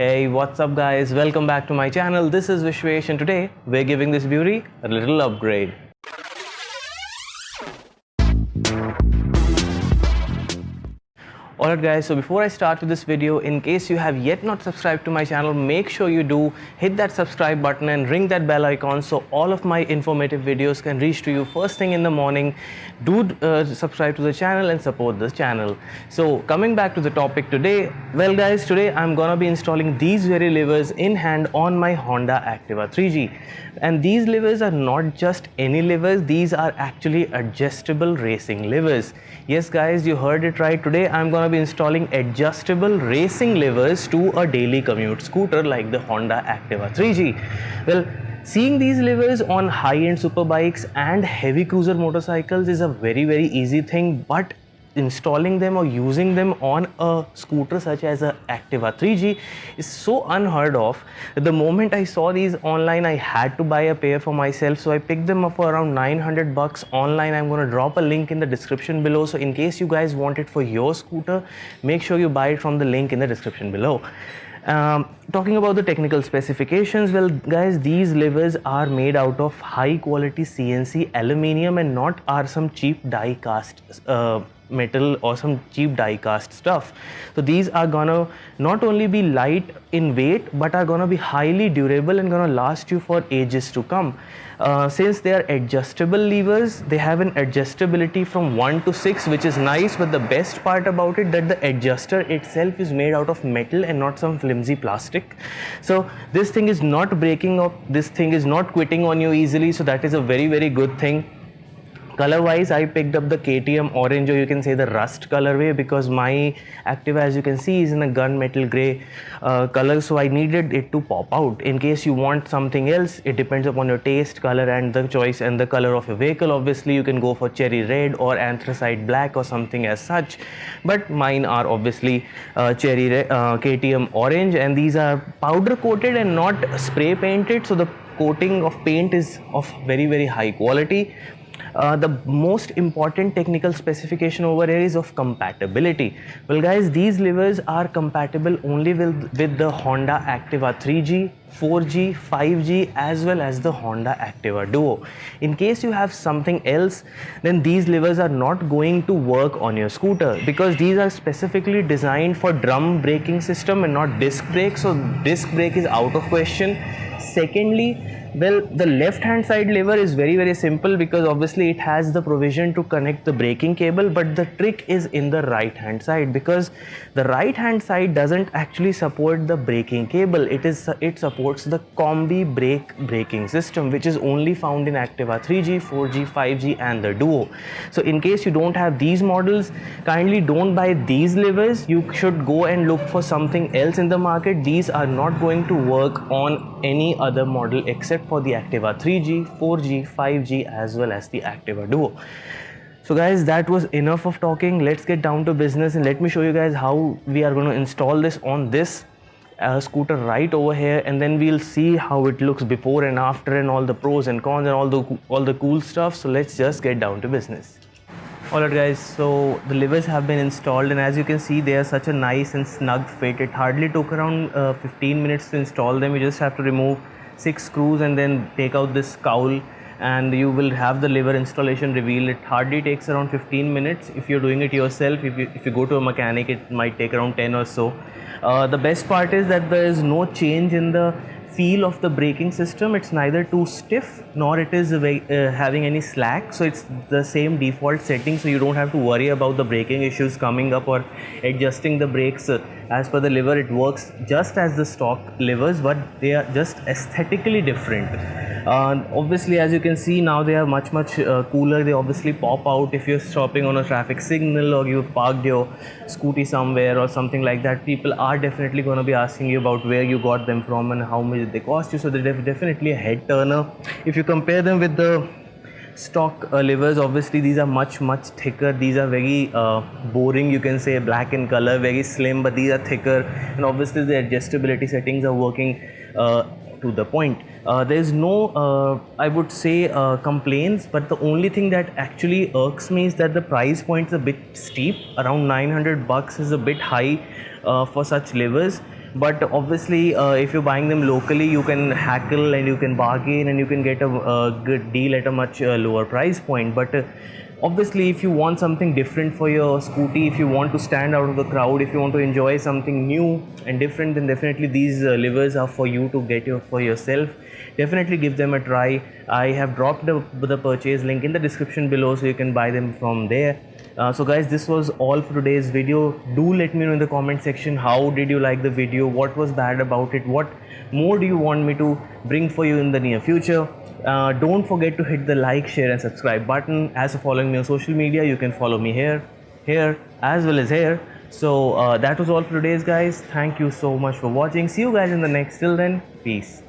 Hey, what's up guys? Welcome back to my channel. This is Vishvesh and today we're giving this beauty a little upgrade. Alright guys, so before I start with this video, in case you have yet not subscribed to my channel, make sure you do hit that subscribe button and ring that bell icon so all of my informative videos can reach to you first thing in the morning. Do subscribe to the channel and support this channel. So coming back to the topic today, well guys, today I'm gonna be installing these very levers in hand on my Honda Activa 3G. And these levers are not just any levers, these are actually adjustable racing levers. Yes guys, you heard it right. Today I'm gonna be installing adjustable racing levers to a daily commute scooter like the Honda Activa 3G. Well, seeing these levers on high-end superbikes and heavy cruiser motorcycles is a very easy thing, but installing them or using them on a scooter such as a Activa 3G is so unheard of. The moment I saw these online, I had to buy a pair for myself, so I picked them up for around 900 bucks online. I'm going to drop a link in the description below, so in case you guys want it for your scooter, make sure you buy it from the link in the description below. Talking about the technical specifications, well guys, these levers are made out of high quality CNC aluminium and not are some cheap die cast metal or some cheap die cast stuff. So these are gonna not only be light in weight but are gonna be highly durable and gonna last you for ages to come. Since they are adjustable levers, they have an adjustability from 1 to 6, which is nice, but the best part about it that the adjuster itself is made out of metal and not some flimsy plastic. So this thing is not breaking up, this thing is not quitting on you easily, so that is a very good thing. Color wise, I picked up the KTM orange, or you can say the rust colorway, because my Activa, as you can see, is in a gunmetal gray color, so I needed it to pop out. In case you want something else, it depends upon your taste, color and the choice and the color of your vehicle. Obviously you can go for cherry red or anthracite black or something as such, but mine are obviously cherry red, KTM orange, and these are powder coated and not spray painted, so the coating of paint is of very high quality. The most important technical specification over here is of compatibility. Well guys, these levers are compatible only with the Honda Activa 3G, 4G, 5G as well as the Honda Activa Duo. In case you have something else, then these levers are not going to work on your scooter, because these are specifically designed for drum braking system and not disc brake, so disc brake is out of question. Secondly, well, the left hand side lever is very simple, because obviously it has the provision to connect the braking cable, but the trick is in the right hand side, because the right hand side doesn't actually support the braking cable. It supports the combi braking system, which is only found in Activa 3G, 4G, 5G and the Duo. So in case you don't have these models, kindly don't buy these levers. You should go and look for something else in the market. These are not going to work on any other model except for the Activa 3G, 4G, 5G as well as the Activa Duo. So guys, that was enough of talking. Let's get down to business and let me show you guys how we are going to install this on this scooter right over here, and then we'll see how it looks before and after and all the pros and cons and all the cool stuff. So let's just get down to business. Alright guys, so the levers have been installed, and as you can see, they are such a nice and snug fit. It hardly took around 15 minutes to install them. You just have to remove 6 screws and then take out this cowl, and you will have the lever installation reveal. It hardly takes around 15 minutes. If you're doing it yourself, if you go to a mechanic, it might take around 10 or so. The best part is that there is no change in the feel of the braking system. It's neither too stiff nor it is having any slack, so it's the same default setting, so you don't have to worry about the braking issues coming up or adjusting the brakes. As per the lever, it works just as the stock levers, but they are just aesthetically different. Obviously, as you can see now, they are much cooler. They obviously pop out if you're stopping on a traffic signal or you've parked your Scooty somewhere or something like that. People are definitely going to be asking you about where you got them from and how much they cost you, so they're definitely a head turner. If you compare them with the stock levers, obviously these are much thicker. These are very boring, you can say, black in color, very slim, but these are thicker, and obviously the adjustability settings are working to the point. There is no I would say complaints, but the only thing that actually irks me is that the price point is a bit steep. Around 900 bucks is a bit high for such levers. but obviously if you're buying them locally, you can hackle and you can bargain and you can get a good deal at a much lower price point. But obviously if you want something different for your Scooty, if you want to stand out of the crowd, if you want to enjoy something new and different, then definitely these livers are for you to get for yourself. Definitely give them a try. I have dropped the purchase link in the description below, so you can buy them from there. So guys, this was all for today's video. Do let me know in the comment section, how did you like the video, what was bad about it, what more do you want me to bring for you in the near future. Don't forget to hit the like, share and subscribe button. As for following me on social media, you can follow me here as well as here. So that was all for today's guys. Thank you so much for watching. See you guys in the next. Till then, peace.